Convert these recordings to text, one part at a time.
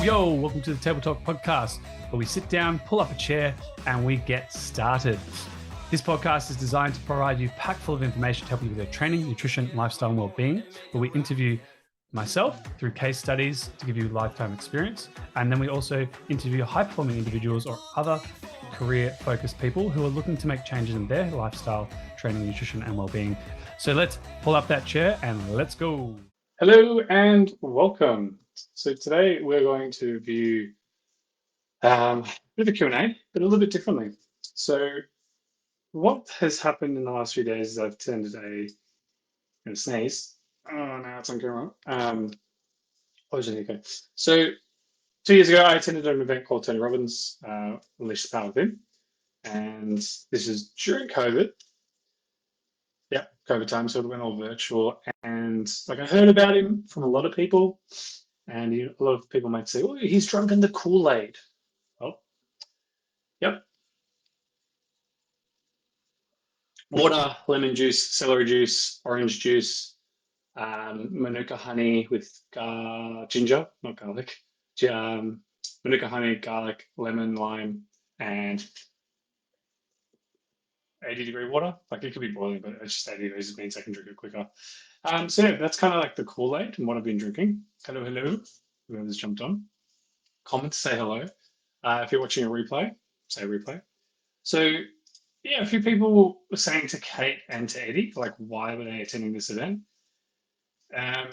Yo, welcome to the Table Talk podcast, where we sit down, pull up a chair, and we get started. This podcast is designed to provide you packed full of information to help you with your training, nutrition, lifestyle, and well-being, where we interview myself through case studies to give you lifetime experience. And then we also interview high-performing individuals or other career-focused people who are looking to make changes in their lifestyle, training, nutrition, and well-being. So let's pull up that chair and let's go. Hello and welcome. So today we're going to view a bit of a Q&A, but a little bit differently. So what has happened in the last few days is I've attended a sneeze. Oh, now it's on camera. Okay. So 2 years ago, I attended an event called Tony Robbins, Unleash the Power Within. And this is during COVID. Yeah, COVID time, so it went all virtual. And like I heard about him from a lot of people. And a lot of people might say, oh, he's drunk in the Kool-Aid. Oh, yep. Water, lemon juice, celery juice, orange juice, Manuka honey with ginger, not garlic. Manuka honey, garlic, lemon, lime, and 80-degree water. Like it could be boiling, but it's just 80 degrees. It means I can drink it quicker. So yeah, that's kind of like the Kool-Aid and what I've been drinking. Hello, whoever's jumped on. Comment, say hello. If you're watching a replay, say replay. So yeah, a few people were saying to Kate and to Eddie, like, why were they attending this event?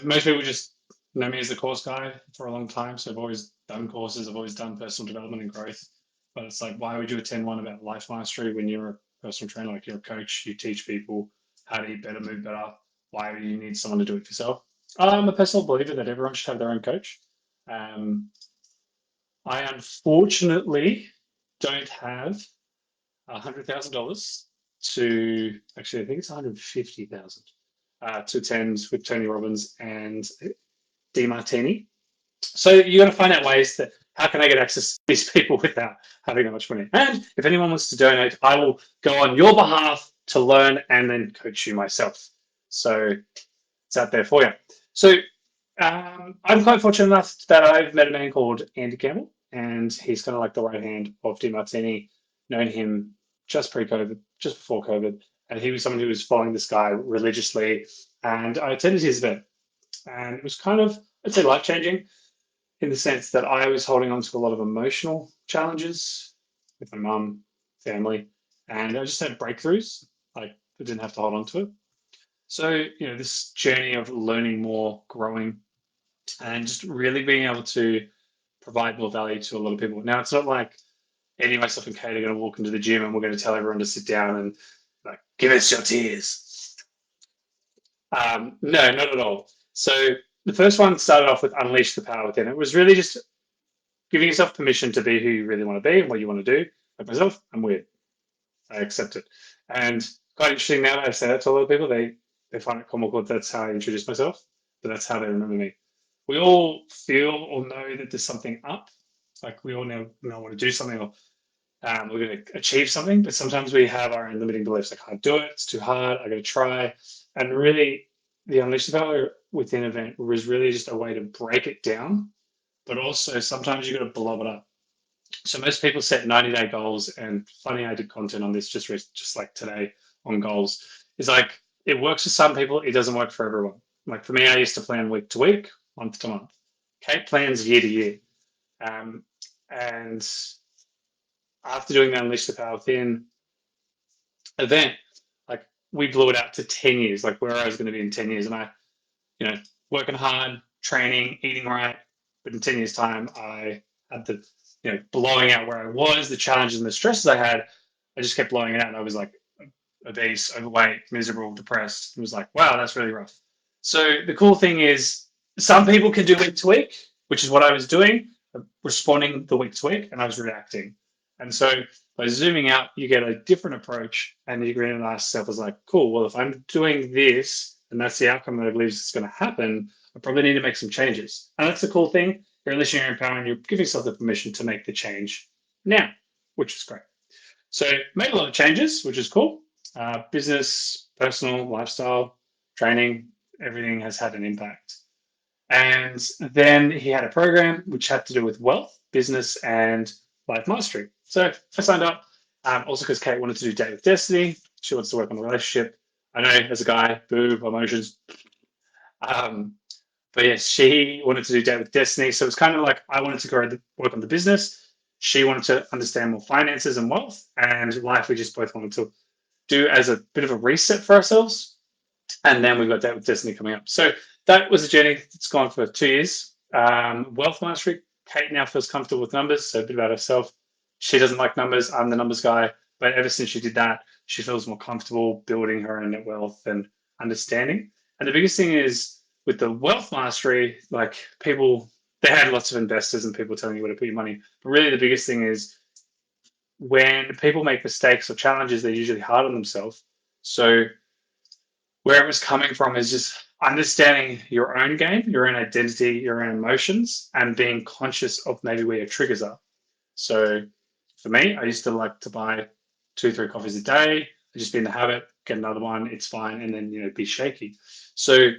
Most people just know me as the course guy for a long time. So I've always done courses. I've always done personal development and growth. But it's like, why would you attend one about life mastery when you're a personal trainer? Like you're a coach, you teach people how to eat better, move better. Why do you need someone to do it for yourself? I'm a personal believer that everyone should have their own coach. I unfortunately don't have $100,000 to, actually, I think it's 150,000 to attend with Tony Robbins and DeMartini. So you got to find out ways that how can I get access to these people without having that much money? And if anyone wants to donate, I will go on your behalf to learn and then coach you myself. So it's out there for you. So I'm quite fortunate enough that I've met a man called Andy Campbell, and he's kind of like the right hand of DeMartini. Known him just pre-COVID, just before COVID, and he was someone who was following this guy religiously. And I attended his event, and it was kind of, I'd say, life-changing in the sense that I was holding on to a lot of emotional challenges with my mum, family, and I just had breakthroughs. Like I didn't have to hold on to it. So, this journey of learning more, growing, and just really being able to provide more value to a lot of people. Now, it's not like Eddie, myself, and Kate are going to walk into the gym and we're going to tell everyone to sit down and like, give us your tears. No, not at all. So the first one started off with Unleash the Power Within. It was really just giving yourself permission to be who you really want to be and what you want to do. Like myself, I'm weird. I accept it. And quite interesting now that I say that to a lot of people, they find it comical that that's how I introduce myself, but that's how they remember me. We all feel or know that there's something up. Like we all know want to do something or we're going to achieve something, but sometimes we have our own limiting beliefs. I can't do it. It's too hard. I got to try. And really, the Unleash the Power Within event was really just a way to break it down, but also sometimes you got to blow it up. So most people set 90-day goals, and funny, I did content on this just like today on goals. It's like it works for some people. It doesn't work for everyone. Like for me, I used to plan week to week, month to month. Kate plans year to year. And after doing the Unleash the Power Within event, like we blew it out to 10 years, like where I was going to be in 10 years. And I, working hard, training, eating right. But in 10 years' time, I had the, blowing out where I was, the challenges and the stresses I had. I just kept blowing it out. And I was like obese, overweight, miserable, depressed. It was like, wow, that's really rough. So the cool thing is some people can do week to week, which is what I was doing, responding the week to week, and I was reacting. And so by zooming out, you get a different approach, and you can ask yourself, like, cool, well, if I'm doing this, and that's the outcome that I believe is going to happen, I probably need to make some changes. And that's the cool thing. You're unleashing your own power, and you're giving yourself the permission to make the change now, which is great. So made a lot of changes, which is cool. Business, personal, lifestyle, training, everything has had an impact. And then he had a program which had to do with wealth, business, and life mastery. So I signed up. Also, because Kate wanted to do Date with Destiny, she wants to work on the relationship. I know as a guy, boo, emotions. Um, but yes, she wanted to do Date with Destiny. So it was kind of like I wanted to work on the business. She wanted to understand more finances and wealth, and life. We just both wanted to do as a bit of a reset for ourselves. And then we've got that with Destiny coming up. So that was a journey that's gone for 2 years. Wealth mastery. Kate now feels comfortable with numbers, so a bit about herself. She doesn't like numbers. I'm the numbers guy. But ever since she did that, she feels more comfortable building her own net wealth and understanding. And the biggest thing is with the wealth mastery, like people, they had lots of investors and people telling you where to put your money. But really, the biggest thing is when people make mistakes or challenges, they're usually hard on themselves. So where it was coming from is just understanding your own game, your own identity, your own emotions, and being conscious of maybe where your triggers are. So for me, I used to like to buy 2, 3 coffees a day. I just be in the habit, get another one, it's fine, and then be shaky. So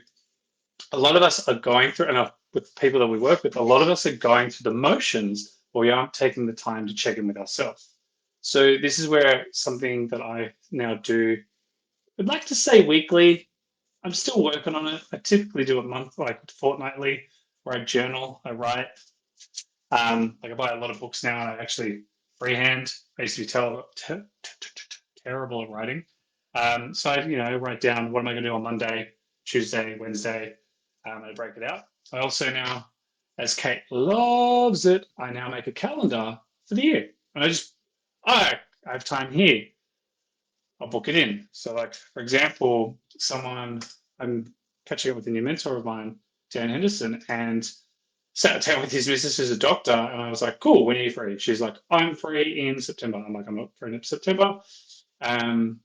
a lot of us are going through, and with people that we work with, a lot of us are going through the motions, but we aren't taking the time to check in with ourselves. So this is where something that I now do. I'd like to say weekly. I'm still working on it. I typically do it fortnightly, where I journal, I write. Like I buy a lot of books now, and I actually freehand. I used to be terrible at writing. So I write down what am I going to do on Monday, Tuesday, Wednesday, and I break it out. I also now, as Kate loves it, I now make a calendar for the year. And I have time here. I'll book it in. So, like for example, someone I'm catching up with a new mentor of mine, Dan Henderson, and sat down with his missus who's a doctor, and I was like, "Cool, when are you free?" She's like, "I'm free in September." I'm like, "I'm not free in September." Um,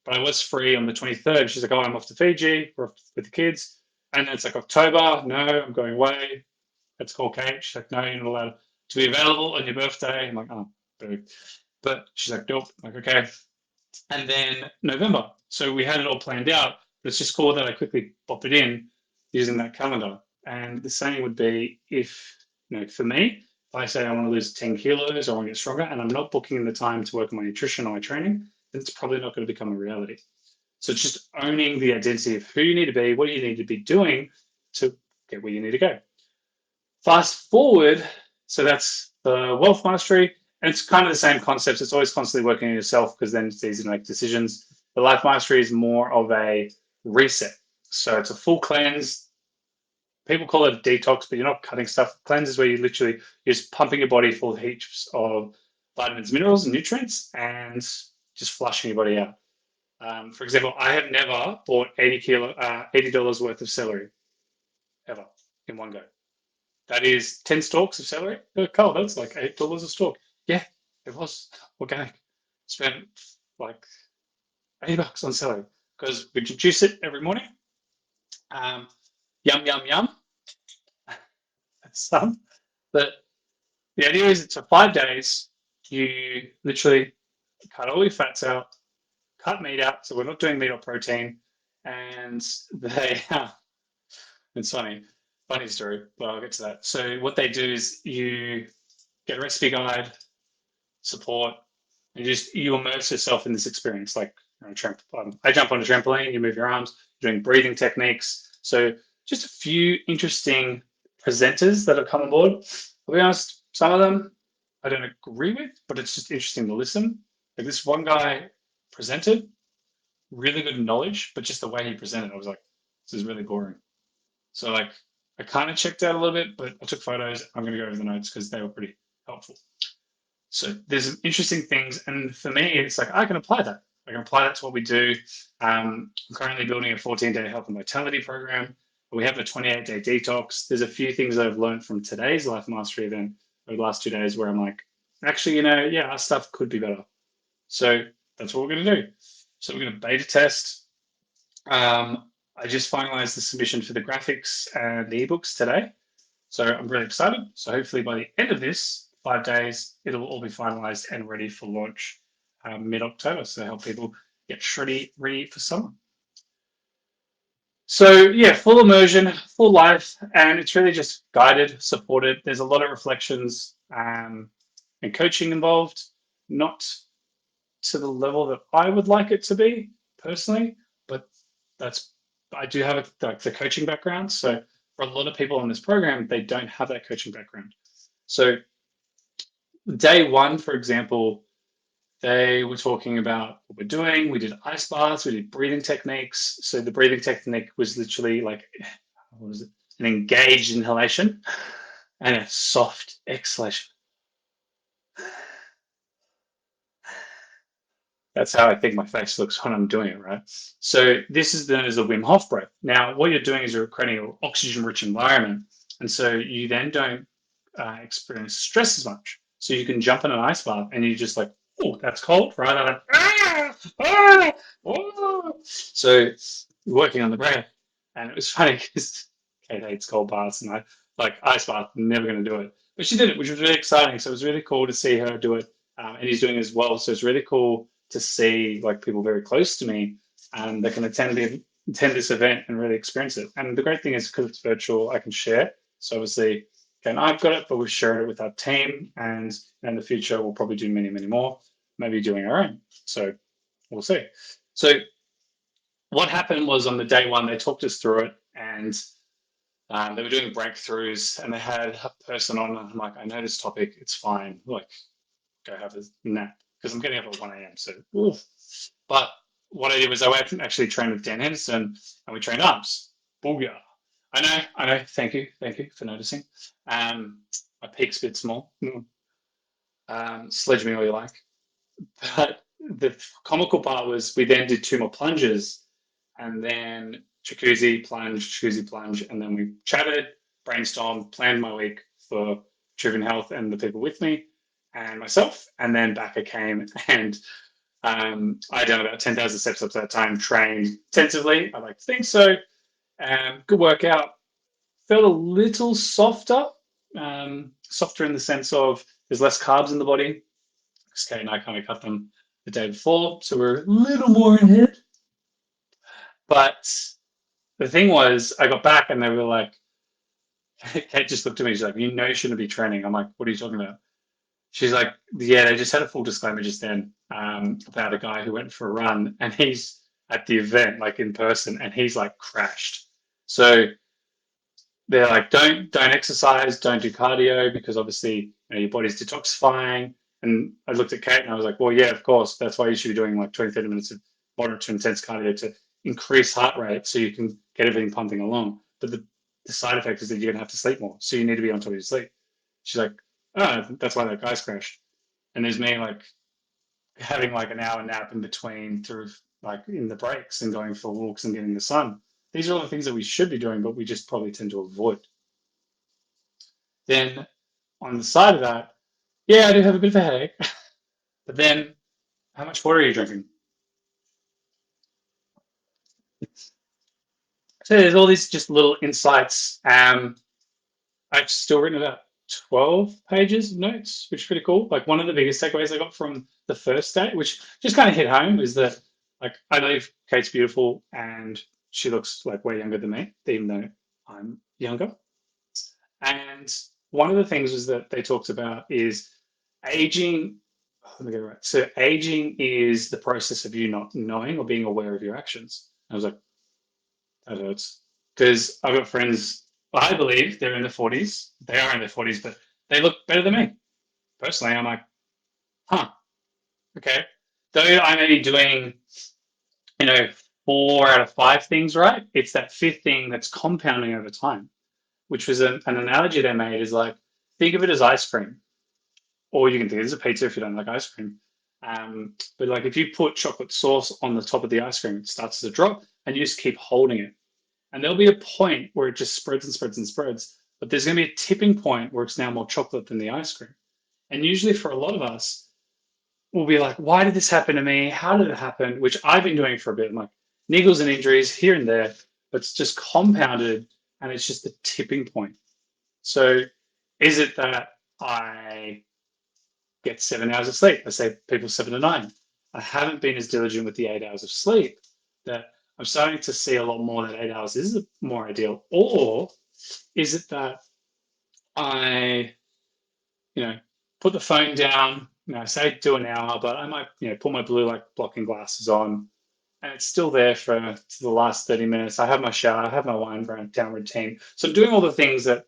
but I was free on the 23rd. She's like, "Oh, I'm off to Fiji with the kids," and it's like October. No, I'm going away. Let's call Kate. She's like, "No, you're not allowed to be available on your birthday." I'm like, "Oh, boo." But she's like, "Nope." I'm like, okay, and then November. So we had it all planned out, but it's just cool that I quickly pop it in using that calendar. And the same would be if, for me, if I say I want to lose 10 kilos or I want to get stronger and I'm not booking in the time to work on my nutrition or my training, then it's probably not going to become a reality. So it's just owning the identity of who you need to be, what you need to be doing to get where you need to go. Fast forward, so that's the wealth mastery, and it's kind of the same concepts. It's always constantly working on yourself because then it's easy to make decisions. The life mastery is more of a reset. So it's a full cleanse. People call it a detox, but you're not cutting stuff. Cleanse is where you're just pumping your body full of heaps of vitamins, minerals, and nutrients, and just flushing your body out. For example, I have never bought $80 worth of celery ever in one go. That is 10 stalks of celery. Carl, that's like $8 a stalk. Yeah, it was organic. Spent like $80 on celery because we juice it every morning. Um, yum, yum, yum. That's some. But the idea is it's for 5 days. You literally cut all your fats out, cut meat out. So we're not doing meat or protein. And it's funny story, but I'll get to that. So what they do is you get a recipe guide, support, and you immerse yourself in this experience. Like I jump on a trampoline, you move your arms, you're doing breathing techniques. So just a few interesting presenters that have come on board. I'll be honest, some of them I don't agree with, but it's just interesting to listen. Like this one guy presented really good knowledge, but just the way he presented, I was like, this is really boring. So like I kind of checked out a little bit, but I took photos. I'm going to go over the notes because they were pretty helpful. So there's some interesting things, and for me, it's like I can apply that. I can apply that to what we do. I'm currently building a 14-day health and vitality program. We have a 28-day detox. There's a few things that I've learned from today's life mastery event over the last 2 days where I'm like, actually, yeah, our stuff could be better. So that's what we're going to do. So we're going to beta test. I just finalized the submission for the graphics and the ebooks today. So I'm really excited. So hopefully by the end of this 5 days, it'll all be finalized and ready for launch mid-October. So help people get ready for summer. So yeah, full immersion, full life, and it's really just guided, supported. There's a lot of reflections and coaching involved, not to the level that I would like it to be personally, but that's I do have like the coaching background. So for a lot of people in this program, they don't have that coaching background. So day one, for example, they were talking about what we're doing. We did ice baths, we did breathing techniques. So the breathing technique was literally like, what was it? An engaged inhalation and a soft exhalation. That's how I think my face looks when I'm doing it, right? So this is known as the Wim Hof breath. Now, what you're doing is you're creating an oxygen-rich environment, and so you then don't experience stress as much. So you can jump in an ice bath and you just like, oh, that's cold, rather than so working on the breath, and it was funny because Kate hates cold baths, and I like ice bath, never going to do it, but she did it, which was really exciting. So it was really cool to see her do it, and he's doing it as well. So it's really cool to see like people very close to me and that can attend this event and really experience it. And the great thing is because it's virtual, I can share. So obviously, okay, I've got it, but we've shared it with our team, and in the future we'll probably do many, many more, maybe doing our own. So we'll see. So what happened was on the day one, they talked us through it, and they were doing breakthroughs, and they had a person on. And I'm like, I know this topic, it's fine. Like, go have a nap because I'm getting up at 1 a.m. So, oof. But what I did was I went and actually trained with Dan Henderson, and we trained arms. Booyah. I know. Thank you for noticing. My peak's a bit small. Sledge me all you like. But the comical part was we then did two more plunges, and then jacuzzi plunge, and then we chatted, brainstormed, planned my week for Vitruvian Health and the people with me and myself, and then back I came and I done about 10,000 steps up to that time, trained intensively. I like to think so. Good workout. Felt a little softer, softer in the sense of there's less carbs in the body. Because Kate and I kind of cut them the day before, so we're a little more ahead. But the thing was, I got back and they were like, Kate just looked at me. She's like, you shouldn't be training. I'm like, what are you talking about? She's like, yeah, they just had a full disclaimer just then about a guy who went for a run and he's at the event, like in person, and he's like crashed. So they're like, don't exercise, don't do cardio because obviously your body's detoxifying. And I looked at Kate and I was like, well, yeah, of course. That's why you should be doing like 20, 30 minutes of moderate to intense cardio to increase heart rate so you can get everything pumping along. But the side effect is that you're going to have to sleep more. So you need to be on top of your sleep. She's like, oh, that's why that guy's crashed. And there's me like having like an hour nap in between through like in the breaks and going for walks and getting the sun. These are all the things that we should be doing, but we just probably tend to avoid. Then on the side of that, yeah, I do have a bit of a headache. But then how much water are you drinking? So there's all these just little insights. I've still written about 12 pages of notes, which is pretty cool. Like one of the biggest takeaways I got from the first day, which just kind of hit home, is that like I believe Kate's beautiful and she looks like way younger than me, even though I'm younger. And one of the things was that they talked about is aging. Let me get it right. So aging is the process of you not knowing or being aware of your actions. I was like, that hurts. Because I've got friends, I believe they're in their 40s. They are in their 40s, but they look better than me. Personally, I'm like, huh, okay. Though I may be doing, you know, 4 out of 5 things right, it's that fifth thing that's compounding over time, which was an analogy they made is like, think of it as ice cream, or you can think of it as a pizza if you don't like ice cream. But like if you put chocolate sauce on the top of the ice cream, it starts as a drop and you just keep holding it. And there'll be a point where it just spreads and spreads and spreads. But there's going to be a tipping point where it's now more chocolate than the ice cream. And usually for a lot of us, we'll be like, why did this happen to me? How did it happen? Which I've been doing for a bit. I'm like, niggles and injuries here and there, but it's just compounded and it's just the tipping point. So is it that I get 7 hours of sleep? I say people 7 to 9. I haven't been as diligent with the 8 hours of sleep that I'm starting to see a lot more that 8 hours is more ideal. Or is it that I, put the phone down, say do an hour, but I might, put my blue light blocking glasses on, and it's still there for the last 30 minutes. I have my shower, I have my wind down routine. So I'm doing all the things that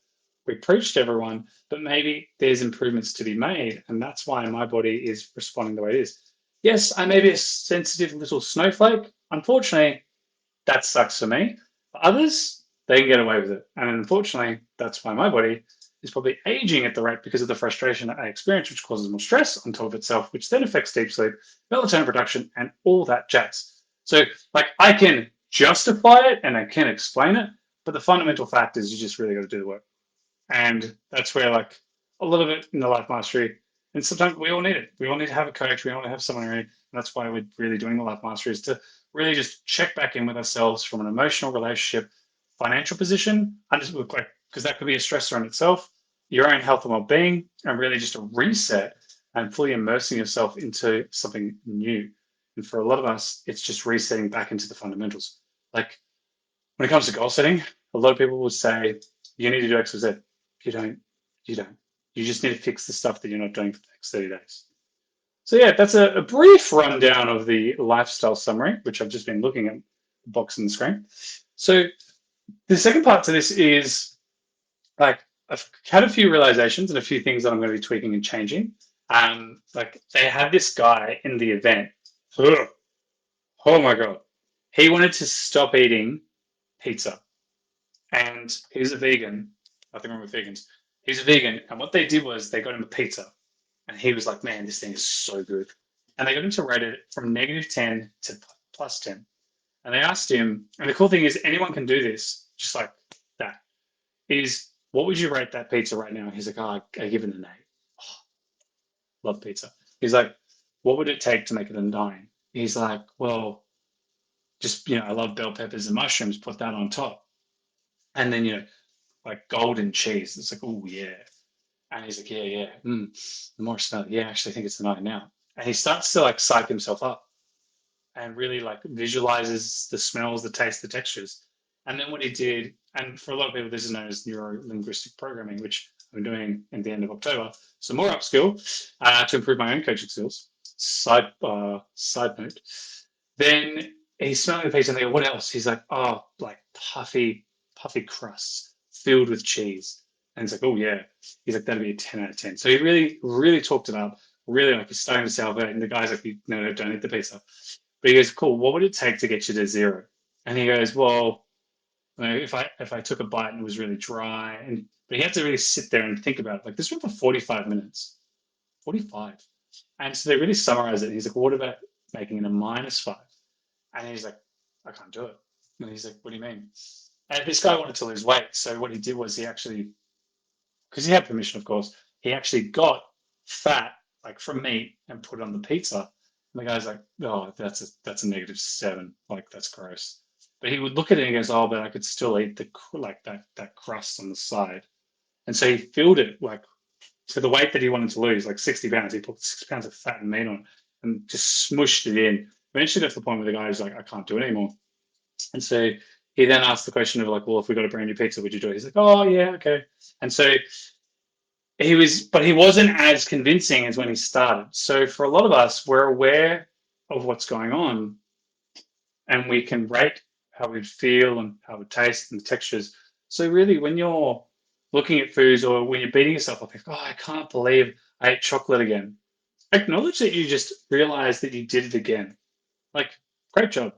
we preach to everyone, but maybe there's improvements to be made. And that's why my body is responding the way it is. Yes, I may be a sensitive little snowflake. Unfortunately, that sucks for me. For others, they can get away with it. And unfortunately, that's why my body is probably aging at the rate because of the frustration that I experience, which causes more stress on top of itself, which then affects deep sleep, melatonin production, and all that jazz. So, like, I can justify it and I can explain it, but the fundamental fact is you just really got to do the work. And that's where, like, a little bit in the life mastery, and sometimes we all need it. We all need to have a coach. We all need to have someone around. And that's why we're really doing the life mastery, is to really just check back in with ourselves from an emotional, relationship, financial position. I just look like, because that could be a stressor in itself, your own health and well-being, and really just a reset and fully immersing yourself into something new. And for a lot of us, it's just resetting back into the fundamentals. Like, when it comes to goal setting, a lot of people will say, you need to do X, Y, Z. You don't. You don't. You just need to fix the stuff that you're not doing for the next 30 days. So yeah, that's a brief rundown of the lifestyle summary, which I've just been looking at the box on the screen. So the second part to this is, like, I've had a few realizations and a few things that I'm going to be tweaking and changing. Like, they had this guy in the event. Ugh, oh my God. He wanted to stop eating pizza, and he's a vegan. Nothing wrong with vegans. He's a vegan, and what they did was they got him a pizza, and he was like, "Man, this thing is so good." And they got him to rate it from -10 to +10. And they asked him, and the cool thing is, anyone can do this, just like that. Is, what would you rate that pizza right now? He's like, "Oh, I give it an 8. Oh, love pizza." He's like, "What would it take to make it a 9?" He's like, "Well, just, I love bell peppers and mushrooms. Put that on top, and then, like golden cheese." It's like, oh yeah. And he's like, yeah, yeah. The more I smell it, yeah, actually, I think it's the 9 now. And he starts to like psych himself up and really like visualizes the smells, the taste, the textures. And then what he did, and for a lot of people, this is known as neuro linguistic programming, which I'm doing in the end of October. So more upskill to improve my own coaching skills. Side note. Then he's smelling the pizza and they go, what else? He's like, oh, like puffy crusts filled with cheese. And he's like, oh yeah. He's like, that'd be a 10 out of 10. So he really, really talked it up. Really, like, he's starting to salivate. And the guy's like, no, no, don't eat the pizza. But he goes, cool, what would it take to get you to 0? And he goes, well, if I took a bite and it was really dry, and but he had to really sit there and think about it. Like, this went for 45 minutes. 45. And so they really summarize it. And he's like, well, what about making it a -5? And he's like, I can't do it. And he's like, what do you mean? And this guy wanted to lose weight. So what he did was, he actually, because he had permission, of course, he actually got fat, like from meat, and put it on the pizza. And the guy's like, oh, that's a -7. Like, that's gross. But he would look at it and he goes, oh, but I could still eat the like that crust on the side. And so he filled it like to the weight that he wanted to lose, like 60 pounds. He put 6 pounds of fat and meat on and just smushed it in. Eventually, got to the point where the guy was like, I can't do it anymore. And so he then asked the question of like, well, if we got a brand new pizza, would you do it? He's like, oh yeah, okay. And so but he wasn't as convincing as when he started. So for a lot of us, we're aware of what's going on, and we can rate how we feel and how it tastes and the textures. So really, when you're looking at foods, or when you're beating yourself up, like, oh, I can't believe I ate chocolate again. Acknowledge that you just realized that you did it again. Like, great job.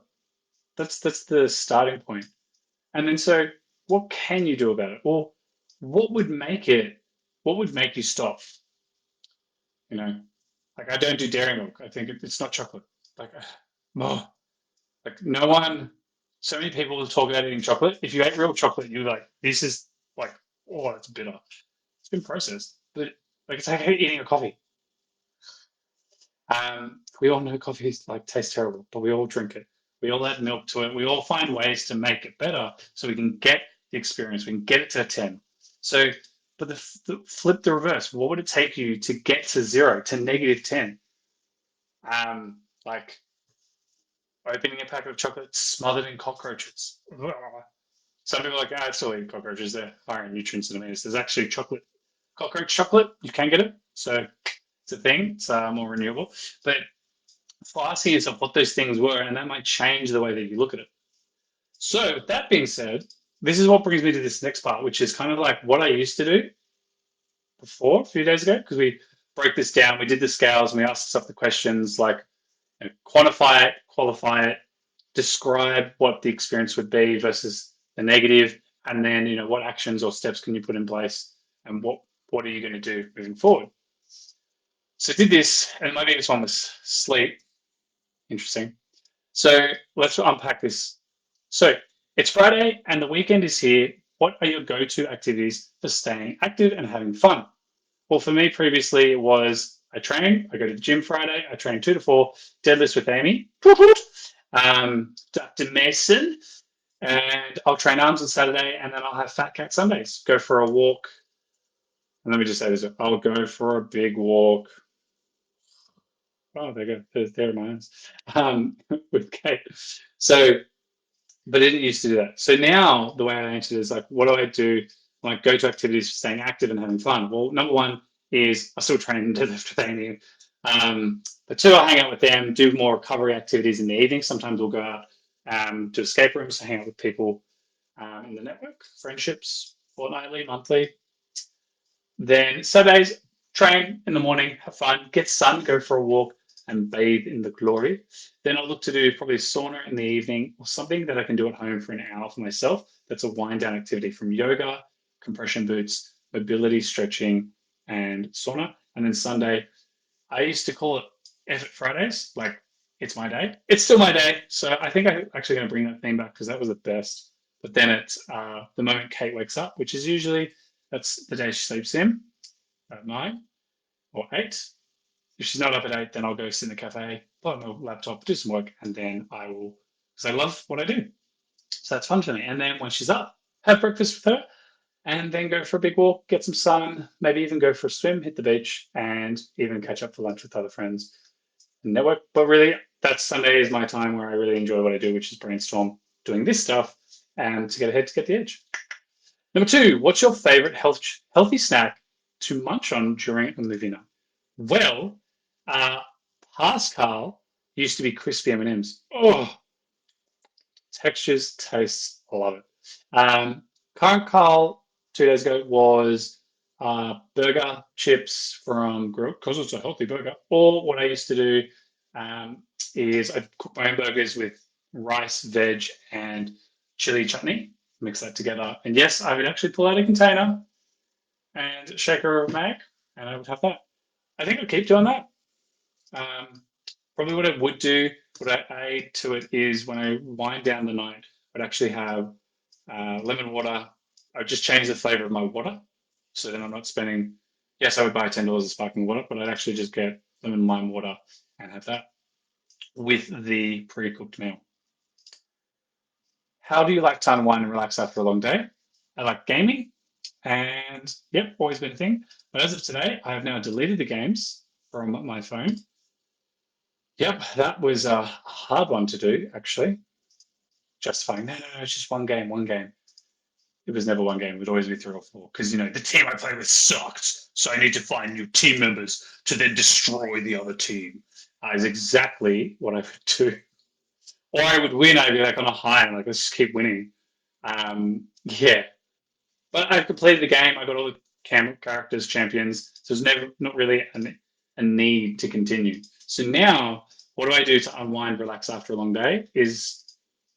That's the starting point. And then, so what can you do about it? Well, what would make it? What would make you stop? You know, like, I don't do dairy milk. I think it's not chocolate. Like, oh, like, no one. So many people will talk about eating chocolate. If you ate real chocolate, you're like, this is like, oh, it's bitter. It's been processed, but like, it's like eating a coffee. We all know coffee like tastes terrible, but we all drink it. We all add milk to it. We all find ways to make it better so we can get the experience. We can get it to 10. So, but flip the reverse. What would it take you to get to 0, to -10? Like, opening a packet of chocolate smothered in cockroaches. Some people are like, ah, still eat cockroaches. They're higher in nutrients and amines. There's actually chocolate, cockroach chocolate. You can get it. So it's a thing. It's more renewable. But for asking yourself what those things were, and that might change the way that you look at it. So that being said, this is what brings me to this next part, which is kind of like what I used to do before a few days ago, because we broke this down. We did the scales and we asked ourselves the questions like quantify it, qualify it, describe what the experience would be versus the negative, and then what actions or steps can you put in place, and what are you going to do moving forward. So I did this, and my biggest one was sleep. Interesting. So let's unpack this. So it's Friday and the weekend is here. What are your go-to activities for staying active and having fun? Well, for me, previously, it was I train, I go to the gym Friday, I train 2 to 4, deadlifts with Amy, Dr. Mason, and I'll train arms on Saturday, and then I'll have Fat Cat Sundays, go for a walk. And let me just say this, I'll go for a big walk. Oh, there you go. There are my eyes. With Kate. So, but I didn't used to do that. So now the way I answer it is like, what do I do? Like go to activities for staying active and having fun. Well, number one is I still train and deadlift with Amy. But two, I hang out with them, do more recovery activities in the evening. Sometimes we'll go out to escape rooms, hang out with people in the network, friendships, fortnightly, monthly. Then Saturdays, train in the morning, have fun, get sun, go for a walk, and bathe in the glory. Then I'll look to do probably sauna in the evening or something that I can do at home for an hour for myself. That's a wind down activity from yoga, compression boots, mobility, stretching, and sauna. And then Sunday, I used to call it Effort Fridays, like it's my day. It's still my day. So I think I'm actually going to bring that theme back because that was the best. But then it's the moment Kate wakes up, which is usually that's the day she sleeps in at 9 or 8. If she's not up at 8, then I'll go sit in the cafe, plug my laptop, do some work, and then I will, because I love what I do. So that's fun for me. And then when she's up, have breakfast with her, and then go for a big walk, get some sun, maybe even go for a swim, hit the beach, and even catch up for lunch with other friends and network. But really, that Sunday is my time where I really enjoy what I do, which is brainstorm, doing this stuff, and to get ahead to get the edge. Number two, what's your favorite healthy snack to munch on during a movie night? Well, uh, past Karl used to be crispy M&Ms. Oh, textures, tastes, I love it. Current Karl 2 days ago was burger chips from Grill because it's a healthy burger. Or what I used to do is I'd cook my own burgers with rice, veg, and chili chutney. Mix that together. And yes, I would actually pull out a container and shaker of mag, and I would have that. I think I'll keep doing that. Probably what I would do, what I add to it is when I wind down the night, I'd actually have lemon water. I'd just change the flavor of my water. So then I'm not spending, yes, I would buy $10 of sparkling water, but I'd actually just get lemon lime water and have that with the pre-cooked meal. How do you like to unwind and relax after a long day? I like gaming, and yep, always been a thing. But as of today, I have now deleted the games from my phone. Yep, that was a hard one to do, actually. Justifying, no, it's just one game, one game. It was never one game. It would always be 3 or 4 because the team I play with sucked. So I need to find new team members to then destroy the other team. Is exactly what I would do. Or I would win. I'd be like on a high and like let's just keep winning. Yeah, but I've completed the game. I got all the characters, champions. So there's never not really a need to continue. So now, what do I do to unwind, relax after a long day? Is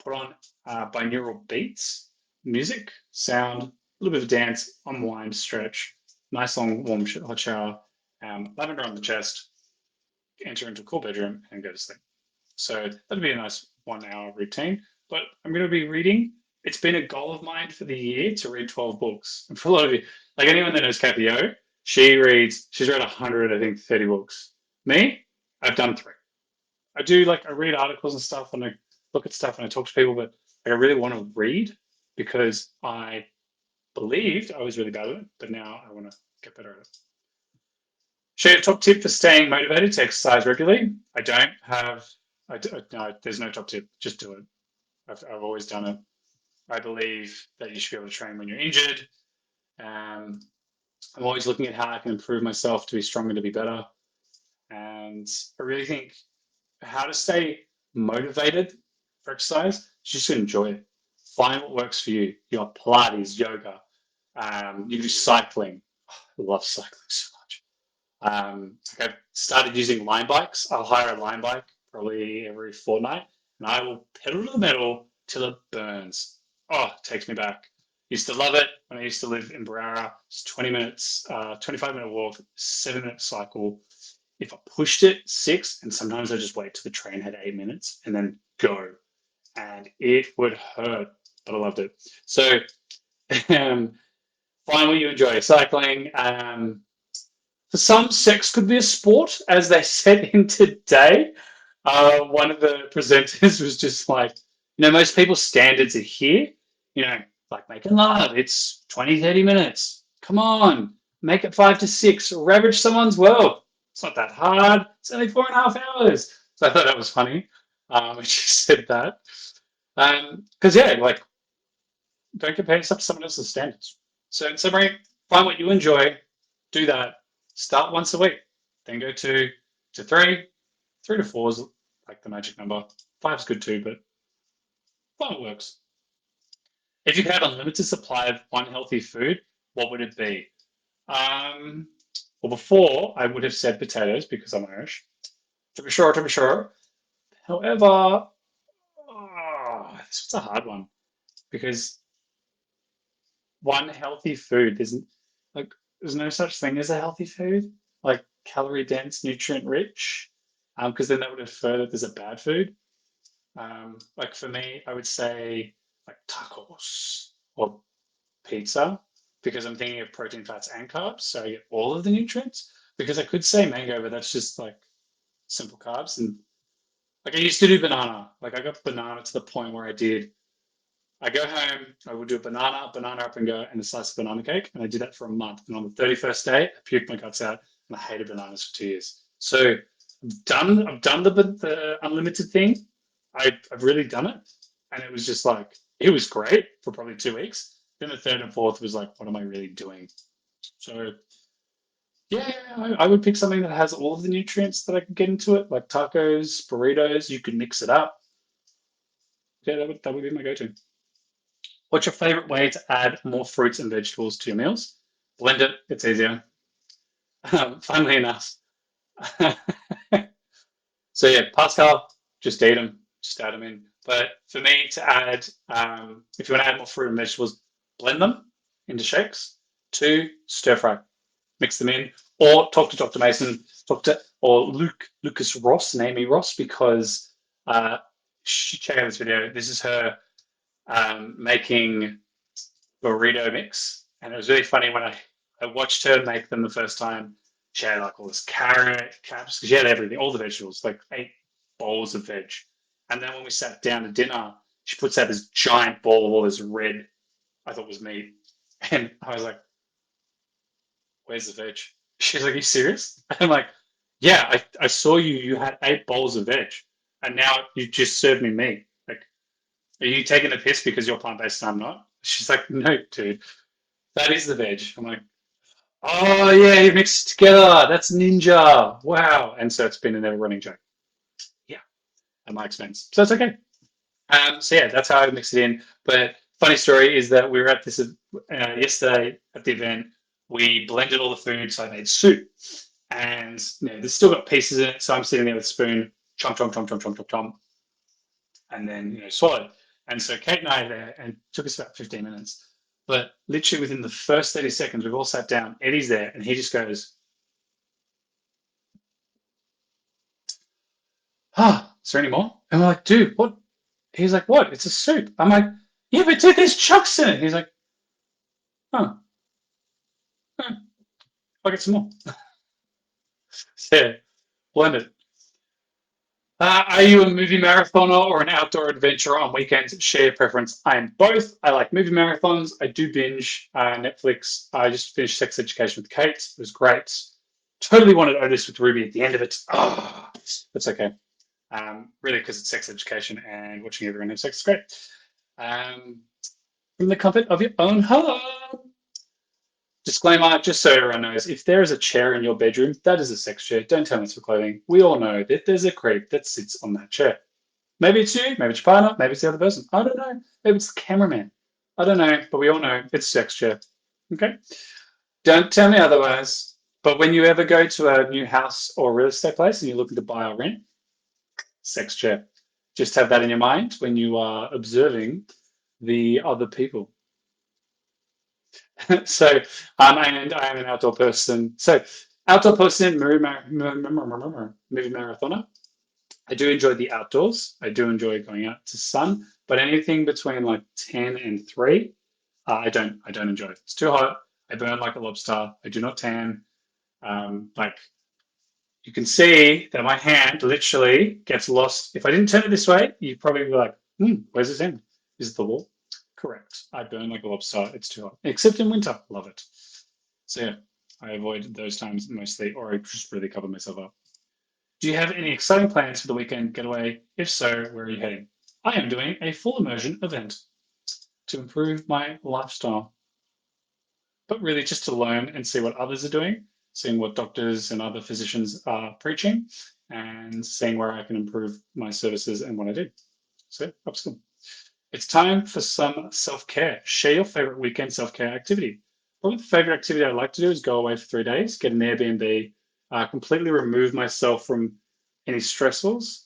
put on binaural beats, music, sound, a little bit of dance, unwind, stretch, nice long warm hot shower, lavender on the chest, enter into a cool bedroom, and go to sleep. So that'd be a nice 1 hour routine. But I'm going to be reading. It's been a goal of mine for the year to read 12 books. And for a lot of you, like anyone that knows Capio, she's read 100, I think, 30 books. Me, I've done 3. I read articles and stuff and I look at stuff and I talk to people, but I really want to read because I believed I was really bad at it, but now I want to get better at it. Share a top tip for staying motivated to exercise regularly. I don't have No, there's no top tip. Just do it. I've always done it. I believe that you should be able to train when you're injured. Um, I'm always looking at how I can improve myself to be stronger, to be better. And I really think how to stay motivated for exercise is just to enjoy it. Find what works for you. You got Pilates, yoga. You do cycling. I love cycling so much. Like I've started using line bikes. I'll hire a line bike probably every fortnight, and I will pedal to the metal till it burns. Oh, it takes me back. Used to love it when I used to live in Barara. It's 20 minutes, 25-minute walk, 7-minute cycle. If I pushed it, 6, and sometimes I just wait till the train had 8 minutes and then go. And it would hurt, but I loved it. So um, find what you enjoy. Cycling. For some, sex could be a sport, as they said in Today. One of the presenters was just like, most people's standards are here, like making love, it's 20, 30 minutes. Come on, make it 5 to 6, ravage someone's world. It's not that hard. It's only 4.5 hours. So I thought that was funny when she said that. Because, yeah, like, don't compare yourself to someone else's standards. So, in summary, find what you enjoy, do that, start once a week, then go to 3. 3 to 4 is like the magic number. 5's good too, but 5 works. If you had unlimited supply of one healthy food, what would it be? Well, before I would have said potatoes because I'm Irish. To be sure, to be sure. However, this was a hard one because one healthy food isn't like there's no such thing as a healthy food, like calorie dense, nutrient rich, because then that would infer that there's a bad food. Like for me, I would say like tacos or pizza because I'm thinking of protein, fats, and carbs, so I get all of the nutrients. Because I could say mango, but that's just like simple carbs. And like I used to do banana. Like I got banana to the point where I go home, I would do a banana up and go, and a slice of banana cake. And I did that for a month. And on the 31st day, I puked my guts out and I hated bananas for 2 years. So I've done the unlimited thing. I've really done it. And it was just like, it was great for probably 2 weeks. Then the third and fourth was like, what am I really doing? So yeah, I would pick something that has all of the nutrients that I could get into it, like tacos, burritos. You could mix it up. Yeah, that would be my go-to. What's your favorite way to add more fruits and vegetables to your meals? Blend it. It's easier. Funnily enough. So yeah, Pascal, just eat them, just add them in. But for me to add, if you want to add more fruit and vegetables, blend them into shakes. 2, stir fry, mix them in, or talk to Dr. Mason, or Lucas Ross, Naomi Ross, because check out this video. This is her making burrito mix, and it was really funny when I watched her make them the first time. She had like all this carrot, caps, she had everything, all the vegetables, like 8 bowls of veg. And then when we sat down to dinner, she puts out this giant bowl of all this red, I thought was meat. And I was like, where's the veg? She's like, are you serious? I'm like, yeah, I saw you had 8 bowls of veg, and now you just served me meat. Like, are you taking the piss because you're plant-based and I'm not? She's like, no, dude, that is the veg. I'm like, oh yeah, you mixed it together. That's ninja. Wow. And so it's been a never running joke. Yeah, at my expense. So it's okay. So yeah, that's how I mix it in. But funny story is that we were at this yesterday at the event. We blended all the food, so I made soup. And there's still got pieces in it. So I'm sitting there with a spoon, chomp, chomp, chomp, chomp, chomp, chomp, chomp, and then swallowed. And so Kate and I are there, and it took us about 15 minutes. But literally within the first 30 seconds, we've all sat down. Eddie's there, and he just goes, is there any more? And we're like, dude, what? He's like, what? It's a soup. I'm like, yeah, but dude, there's chunks in it. He's like, oh, I'll get some more. So, yeah, blend it. Are you a movie marathoner or an outdoor adventurer on weekends? Share your preference. I am both. I like movie marathons. I do binge Netflix. I just finished Sex Education with Kate. It was great. Totally wanted Otis with Ruby at the end of it. Oh, that's okay. Really, because it's sex education and watching everyone have sex is great. Um, from the comfort of your own home. Disclaimer, just so everyone knows, if there is a chair in your bedroom, that is a sex chair. Don't tell me it's for clothing. We all know that there's a creep that sits on that chair. Maybe it's you, maybe it's your partner, maybe it's the other person. I don't know. Maybe it's the cameraman. I don't know, but we all know it's a sex chair. Okay? Don't tell me otherwise. But when you ever go to a new house or real estate place and you're looking to buy or rent, sex chair. Just have that in your mind when you are observing the other people. So, and I am an outdoor person. So, outdoor person, movie marathoner. I do enjoy the outdoors. I do enjoy going out to sun, but anything between like 10 and 3, I don't enjoy. It's too hot. I burn like a lobster. I do not tan. Like you can see that my hand literally gets lost. If I didn't turn it this way, you'd probably be like, where's this end? Is it the wall? Correct. I burn like a lobster. It's too hot. Except in winter. Love it. So yeah, I avoid those times mostly, or I just really cover myself up. Do you have any exciting plans for the weekend getaway? If so, where are you heading? I am doing a full immersion event to improve my lifestyle, but really just to learn and see what others are doing, seeing what doctors and other physicians are preaching, and seeing where I can improve my services and what I do. So, upskill. It's time for some self care. Share your favorite weekend self care activity. Probably the favorite activity I like to do is go away for 3 days, get an Airbnb, completely remove myself from any stressors,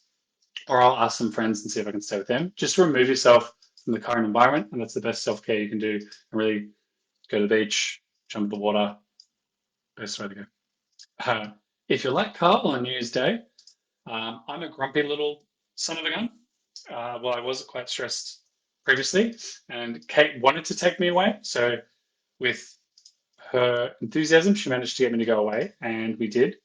or I'll ask some friends and see if I can stay with them. Just remove yourself from the current environment, and that's the best self care you can do. And really go to the beach, jump in the water. Best way to go. Uh, if you're like Karl on New Year's Day, I'm a grumpy little son of a gun. Well, I was quite stressed previously, and Kate wanted to take me away. So, with her enthusiasm, she managed to get me to go away, and we did.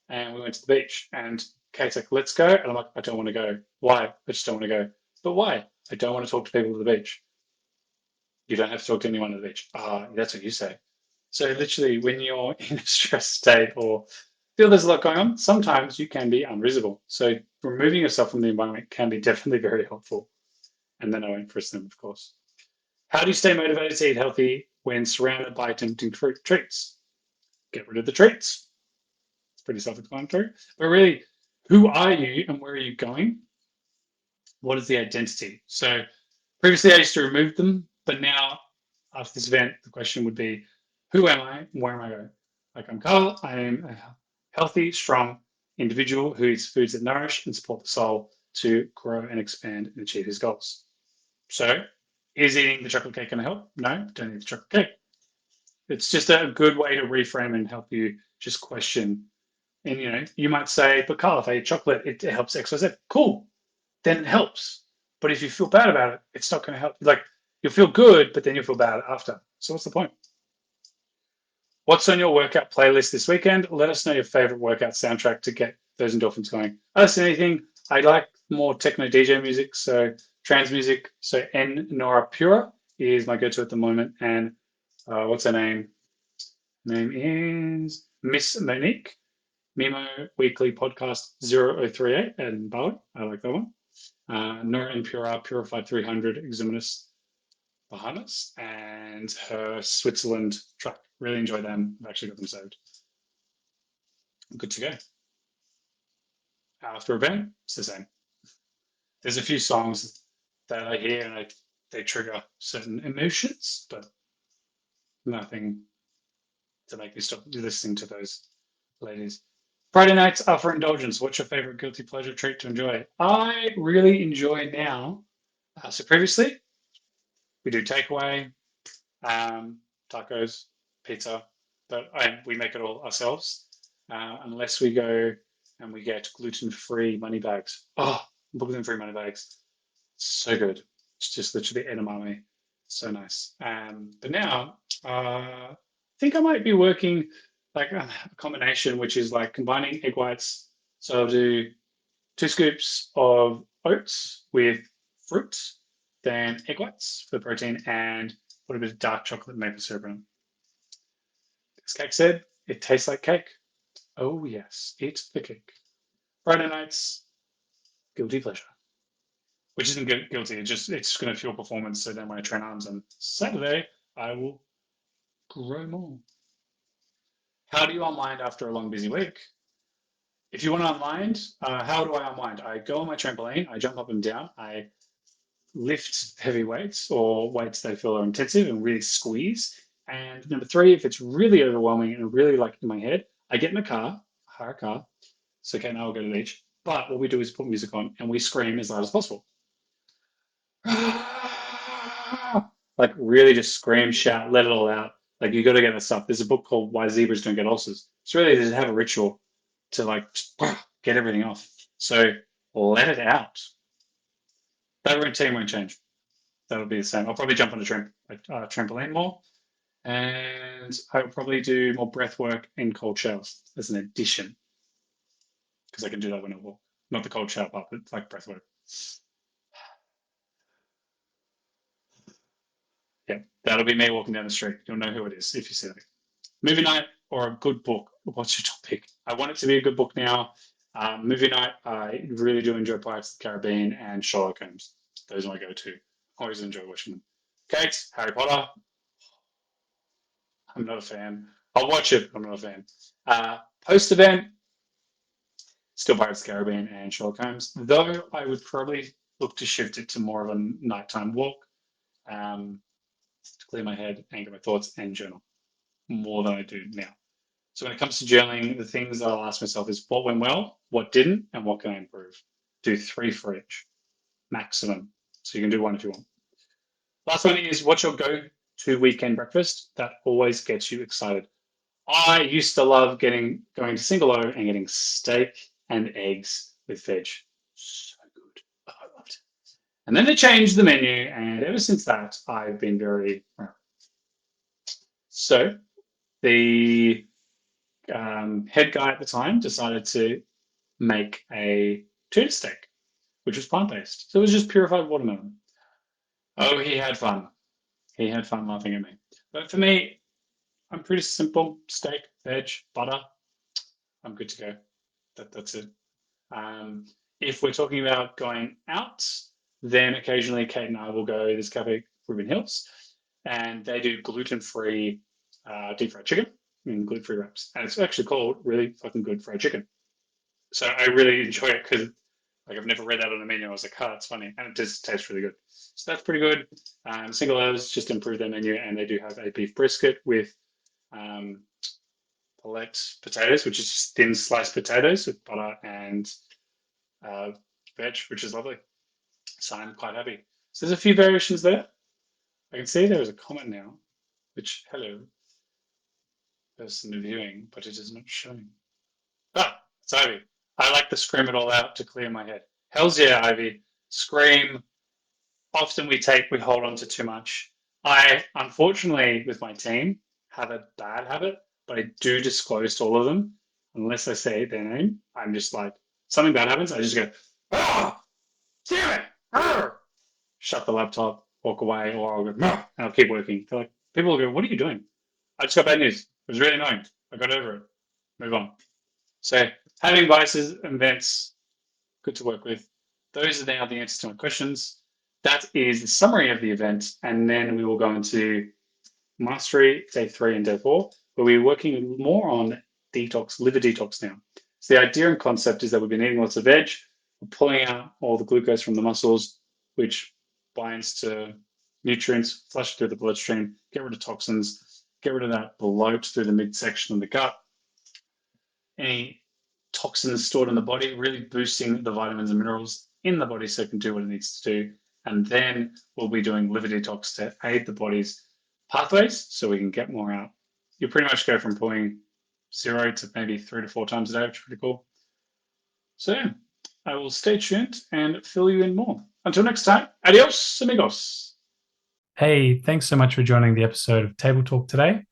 And we went to the beach. And Kate's like, "Let's go," and I'm like, "I don't want to go. Why? I just don't want to go." But why? I don't want to talk to people at the beach. You don't have to talk to anyone at the beach. Ah, that's what you say. So literally, when you're in a stressed state or feel there's a lot going on, sometimes you can be unreasonable. So removing yourself from the environment can be definitely very helpful. And then I won't frisk them, of course. How do you stay motivated to eat healthy when surrounded by tempting treats? Get rid of the treats. It's pretty self-explanatory. But really, who are you and where are you going? What is the identity? So previously I used to remove them, but now after this event, the question would be, who am I? Where am I going? Like I'm Karl. I am a healthy, strong individual who eats foods that nourish and support the soul to grow and expand and achieve his goals. So, is eating the chocolate cake going to help? No, don't eat the chocolate cake. It's just a good way to reframe and help you just question. And you might say, but Karl, if I eat chocolate, it helps X, Y, Z. Cool, then it helps. But if you feel bad about it, it's not going to help. Like you'll feel good, but then you'll feel bad after. So what's the point? What's on your workout playlist this weekend? Let us know your favorite workout soundtrack to get those endorphins going. I don't see anything. I like more techno DJ music, so trance music. So N Nora Pura is my go-to at the moment. And what's her name? Name is Miss Monique. Mimo Weekly Podcast 0038 and Bali. I like that one. Nora and Pura, Purified 300, Exuminous Bahamas, and her Switzerland track. Really enjoy them. I've actually got them saved. I'm good to go. After a band, it's the same. There's a few songs that I hear and they trigger certain emotions, but nothing to make me stop listening to those ladies. Friday nights are for indulgence. What's your favorite guilty pleasure treat to enjoy? I really enjoy now. So previously, we do takeaway, um, tacos, pizza, but we make it all ourselves, unless we go and we get gluten-free money bags. Oh, gluten-free money bags, so good. It's just literally edamame, so nice. But now, I think I might be working like a combination, which is like combining egg whites. So I'll do 2 scoops of oats with fruit, then egg whites for the protein, and put a bit of dark chocolate maple syrup in. As cake said, it tastes like cake. Oh yes, eat the cake. Friday nights, guilty pleasure. Which isn't guilty, it's going to fuel performance. So then when I train arms on Saturday, I will grow more. How do you unwind after a long, busy week? If you want to unwind, how do I unwind? I go on my trampoline, I jump up and down, I lift heavy weights or weights that I feel are intensive and really squeeze. And number three, if it's really overwhelming and really like in my head, I get in a car, hire a car. So okay, now I'll go to the beach. But what we do is put music on and we scream as loud as possible. Like really just scream, shout, let it all out. Like you got to get this stuff. There's a book called Why Zebras Don't Get Ulcers. It's really to have a ritual to like get everything off. So let it out. That routine won't change. That'll be the same. I'll probably jump on a trampoline more, and I'll probably do more breath work in cold showers as an addition because I can do that when I walk. Not the cold shower part, but like breath work. Yeah, that'll be me walking down the street. You'll know who it is if you see that. Movie night or a good book. What's your topic? I want it to be a good book now. Movie night, I really do enjoy Pirates of the Caribbean and Sherlock Holmes. Those are my go-to. Always enjoy watching them. Kate, Harry Potter. I'm not a fan. I'll watch it, but I'm not a fan. Post-event, still Pirates of the Caribbean and Sherlock Holmes, though I would probably look to shift it to more of a nighttime walk to clear my head, anchor my thoughts, and journal more than I do now. So when it comes to journaling, the things that I'll ask myself is what went well, what didn't, and what can I improve? Do 3 for each, maximum. So you can do 1 if you want. Last one is what's your go-to weekend breakfast that always gets you excited? I used to love going to Single O and getting steak and eggs with veg. So good. Oh, I loved it. And then they changed the menu, and ever since that, I've been very. So the head guy at the time decided to make a tuna steak, which was plant-based. So it was just purified watermelon. Oh, he had fun. He had fun laughing at me. But for me, I'm pretty simple. Steak, veg, butter. I'm good to go. That's it. If we're talking about going out, then occasionally Kate and I will go to this cafe, Ruben Hills, and they do gluten-free deep fried chicken in gluten-free wraps. And it's actually called really fucking good fried chicken. So I really enjoy it because like I've never read that on the menu. I was like, oh, it's funny. And it just tastes really good. So that's pretty good. Single O's just improved their menu and they do have a beef brisket with palette potatoes, which is just thin sliced potatoes with butter and veg, which is lovely. So I'm quite happy. So there's a few variations there. I can see there is a comment now, which, hello, person viewing, but it is not showing. Ah, it's Ivy. I like to scream it all out to clear my head. Hells yeah, Ivy. Scream. Often we hold on to too much. I, unfortunately, with my team, have a bad habit, but I do disclose to all of them. Unless I say their name, I'm just like, something bad happens, I just go, oh, damn it, arr! Shut the laptop, walk away, or I'll go, and I'll keep working. They're like, people will go, what are you doing? I just got bad news. It was really annoying. I got over it. Move on. So having vices and vents, good to work with. Those are now the answers to my questions. That is the summary of the event. And then we will go into mastery, day 3 and day 4, where we're working more on detox, liver detox now. So the idea and concept is that we've been eating lots of veg, we're pulling out all the glucose from the muscles, which binds to nutrients, flush through the bloodstream, get rid of toxins, get rid of that bloat through the midsection of the gut. Any toxins stored in the body, really boosting the vitamins and minerals in the body so it can do what it needs to do. And then we'll be doing liver detox to aid the body's pathways so we can get more out. You pretty much go from pulling 0 to maybe 3 to 4 times a day, which is pretty cool. So yeah, I will stay tuned and fill you in more. Until next time, adios, amigos. Hey, thanks so much for joining the episode of Table Talk today.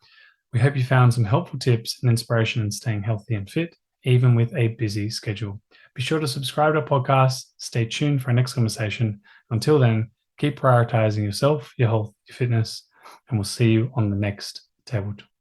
We hope you found some helpful tips and inspiration in staying healthy and fit, even with a busy schedule. Be sure to subscribe to our podcast. Stay tuned for our next conversation. Until then, keep prioritizing yourself, your health, your fitness, and we'll see you on the next Table Talk.